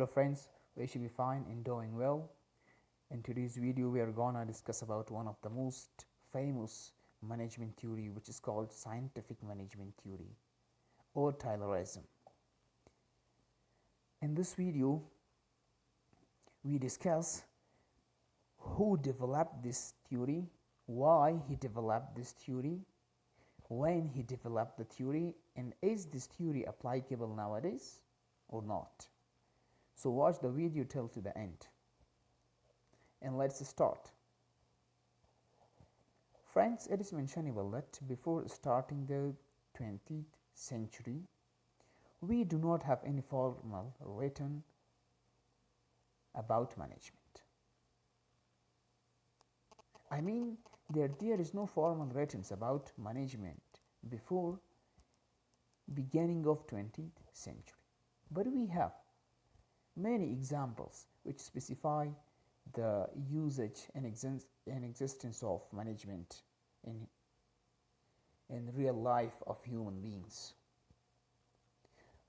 Hello friends, we should be fine and doing well. In today's video we are gonna discuss about one of the most famous management theory, which is called scientific management theory or Taylorism. In this video we discuss who developed this theory, why he developed this theory, when he developed the theory, and is this theory applicable nowadays or not. So watch the video till to the end and let's start. Friends, it is mentionable that before starting the 20th century we do not have any formal written about management. I mean there is no formal written about management before beginning of 20th century, but we have many examples which specify the usage and existence of management in real life of human beings.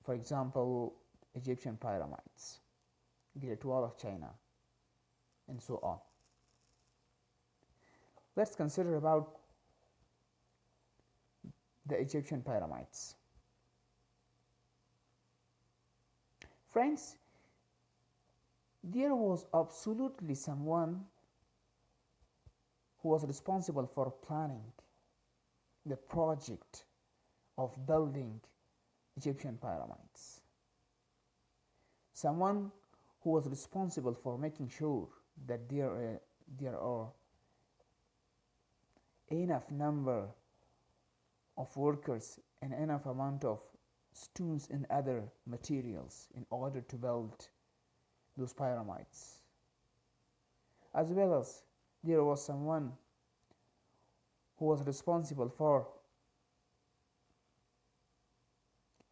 For example, Egyptian pyramids, Great Wall of China, and so on. Let's consider about the Egyptian pyramids. Friends, there was absolutely someone who was responsible for planning the project of building Egyptian pyramids. Someone who was responsible for making sure that there are enough number of workers and enough amount of stones and other materials in order to build those pyramids, as well as there was someone who was responsible for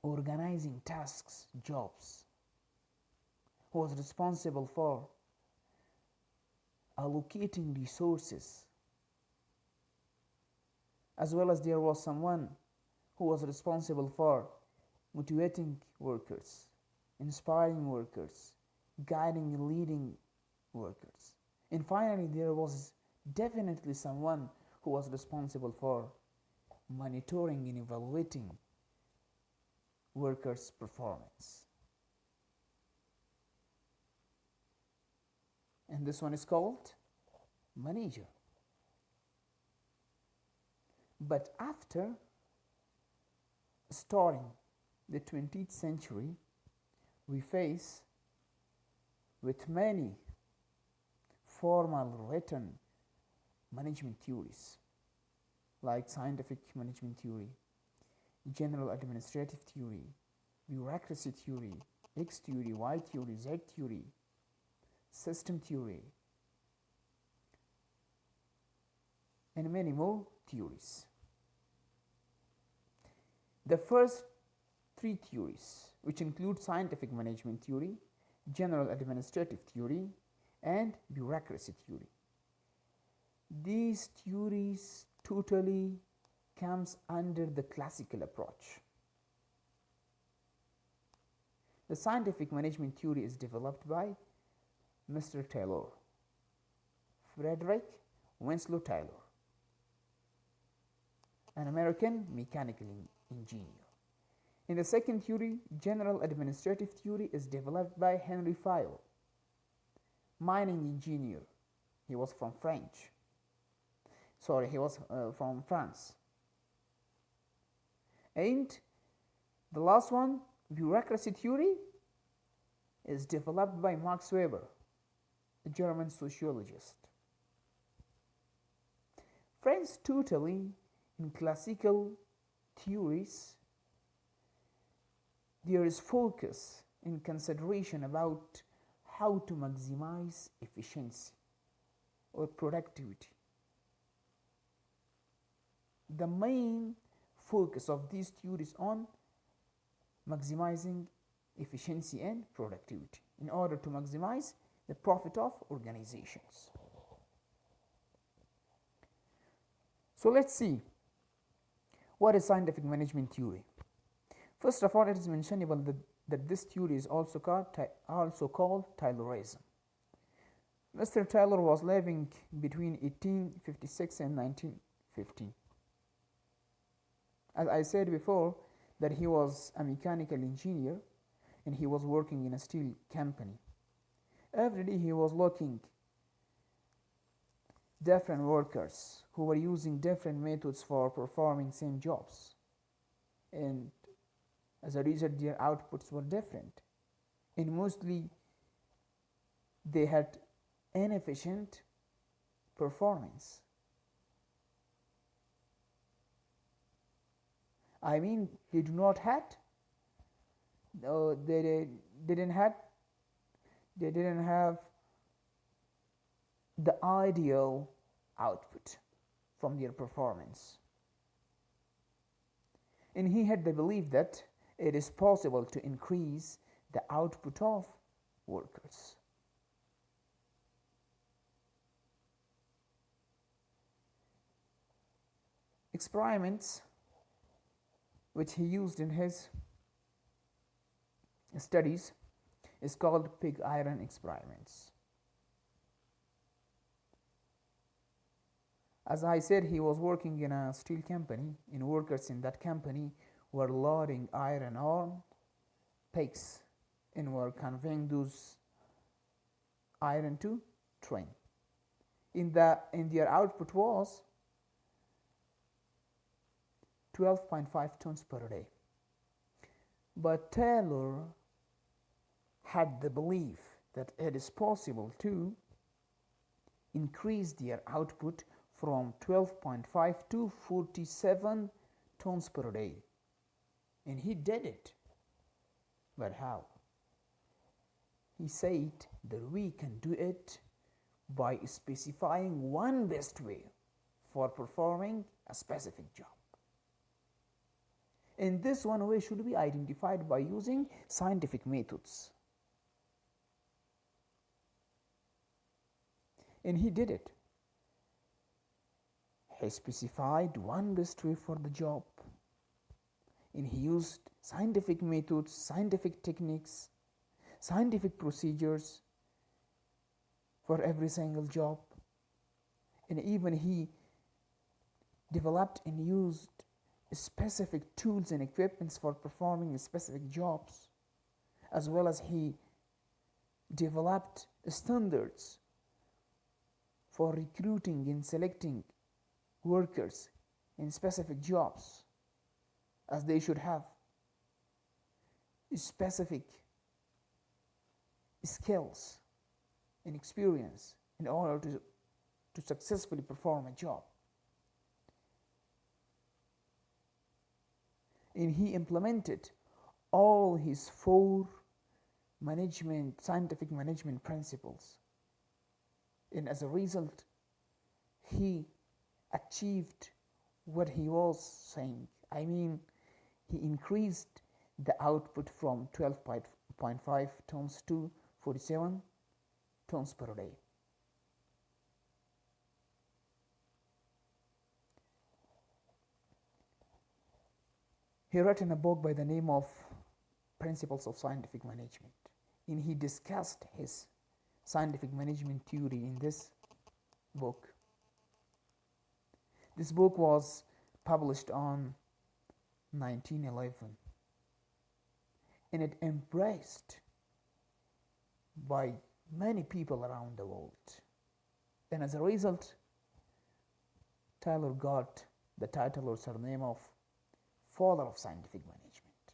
organizing tasks, jobs, who was responsible for allocating resources, as well as there was someone who was responsible for motivating workers, inspiring workers, guiding and leading workers. And finally, there was definitely someone who was responsible for monitoring and evaluating workers' performance. And this one is called manager. But after starting the 20th century, we face with many formal written management theories like scientific management theory, general administrative theory, bureaucracy theory, X theory, Y theory, Z theory, system theory, and many more theories. The first three theories, which include scientific management theory, general administrative theory, and bureaucracy theory. These theories totally comes under the classical approach. The scientific management theory is developed by Mr. Taylor, Frederick Winslow Taylor, an American mechanical engineer. In the second theory, general administrative theory, is developed by Henry Fayol, mining engineer. He was from from France. And the last one, bureaucracy theory, is developed by Max Weber, a German sociologist. Friends, totally in classical theories there is focus and consideration about how to maximize efficiency or productivity. The main focus of these theories on maximizing efficiency and productivity in order to maximize the profit of organizations. So let's see what is scientific management theory. First of all, it is mentionable that that this theory is also called Taylorism. Mr. Taylor was living between 1856 and 1915. As I said before, that he was a mechanical engineer and he was working in a steel company. Every day he was looking different workers who were using different methods for performing same jobs, and as a result their outputs were different, and mostly they had inefficient performance. I mean, they do not had they didn't had they didn't have the ideal output from their performance. And he had the belief that it is possible to increase the output of workers. Experiments which he used in his studies is called pig iron experiments. As I said, he was working in a steel company, and workers in that company were loading iron on pigs and were conveying those iron to train. And their output was 12.5 tons per day. But Taylor had the belief that it is possible to increase their output from 12.5 to 47 tons per day. And he did it. But how? He said that we can do it by specifying one best way for performing a specific job. And this one way should be identified by using scientific methods. And he did it. He specified one best way for the job, and he used scientific methods, scientific techniques, scientific procedures for every single job. And even he developed and used specific tools and equipments for performing specific jobs, as well as he developed standards for recruiting and selecting workers in specific jobs, as they should have specific skills and experience in order to successfully perform a job. And he implemented all his 4 scientific management principles. And as a result, he achieved what he was saying. I mean, he increased the output from 12.5 tons to 47 tons per day. He wrote in a book by the name of Principles of Scientific Management, and he discussed his scientific management theory in this book. This book was published on 1911, and it embraced by many people around the world. And as a result, Taylor got the title or surname of Father of Scientific Management.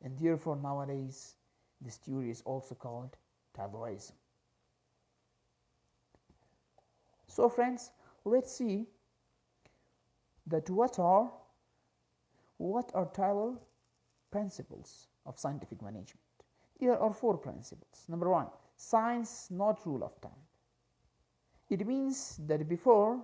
And therefore, nowadays, this theory is also called Taylorism. So friends, let's see that what are Taylor principles of scientific management. There are 4 principles. Number 1, science, not rule of thumb. It means that before,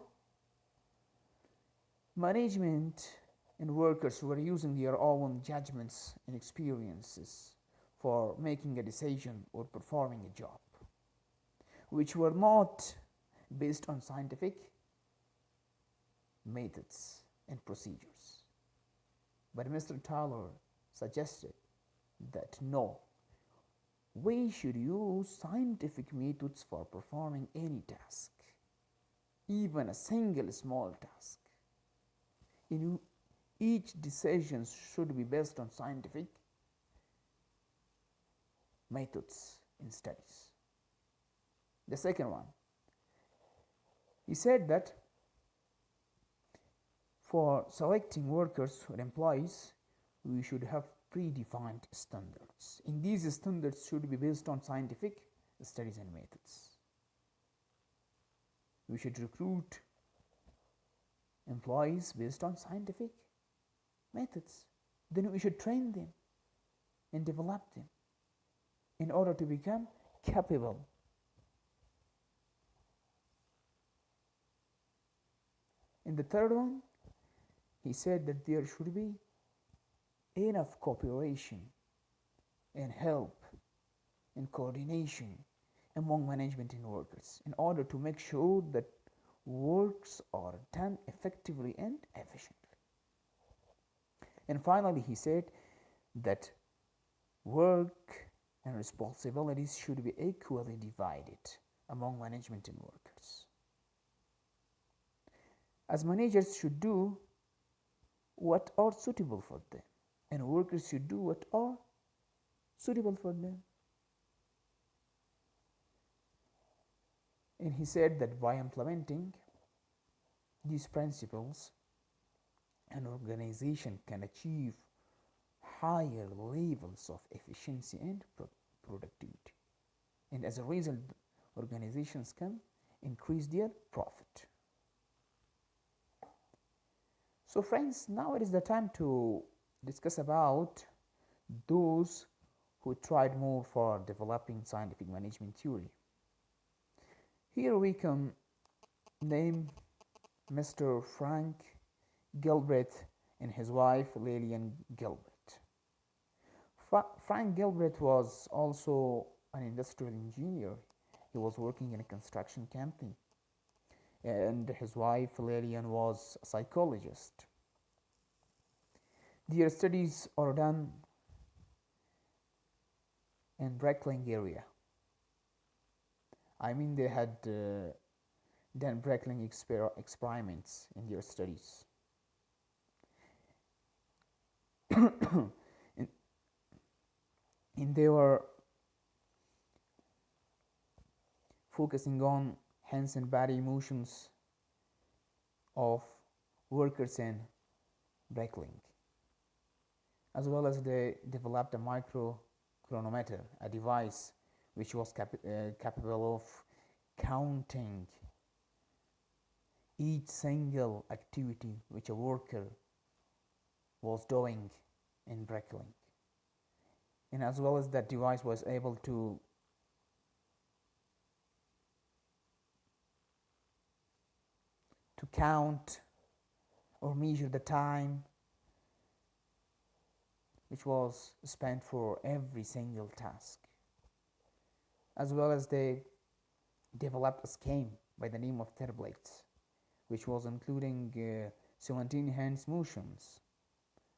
management and workers were using their own judgments and experiences for making a decision or performing a job, which were not based on scientific methods and procedures. But Mr. Taylor suggested that no, we should use scientific methods for performing any task, even a single small task. In each decision should be based on scientific methods in studies. The second one, he said that for selecting workers or employees, we should have predefined standards. And these standards should be based on scientific studies and methods. We should recruit employees based on scientific methods. Then we should train them and develop them in order to become capable. And the third one, he said that there should be enough cooperation and help and coordination among management and workers in order to make sure that works are done effectively and efficiently. And finally, he said that work and responsibilities should be equally divided among management and workers. As managers should do what are suitable for them, and workers should do what are suitable for them. And he said that by implementing these principles, an organization can achieve higher levels of efficiency and productivity. And as a result, organizations can increase their profit. So friends, now it is the time to discuss about those who tried more for developing scientific management theory. Here we can name Mr. Frank Gilbreth and his wife Lillian Gilbreth. Frank Gilbreth was also an industrial engineer. He was working in a construction company. And his wife Lillian was a psychologist. Their studies are done in Breckling area. I mean, they had done Breckling experiments in their studies. and they were focusing on hands and body motions of workers in Breckling. As well as they developed a microchronometer, a device which was capable of counting each single activity which a worker was doing in Breckling. And as well as that device was able to count or measure the time which was spent for every single task. As well as they developed a scheme by the name of tablets, which was including 17 hands motions.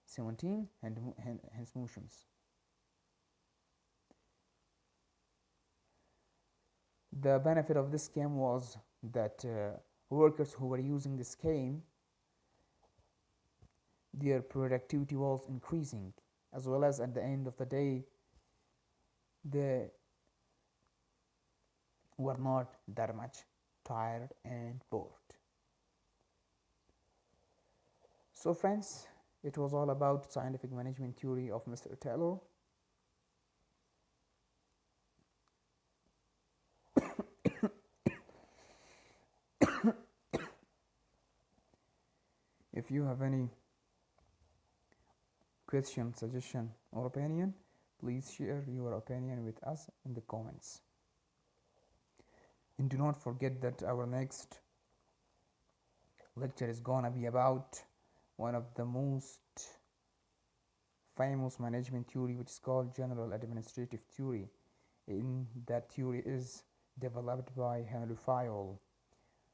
17 hands motions. The benefit of this scheme was that workers who were using the scheme, their productivity was increasing, as well as at the end of the day, they were not that much tired and bored. So friends, it was all about scientific management theory of Mr. Taylor. If you have any question, suggestion, or opinion, please share your opinion with us in the comments. And do not forget that our next lecture is gonna be about one of the most famous management theory, which is called general administrative theory. And that theory is developed by Henry Fayol.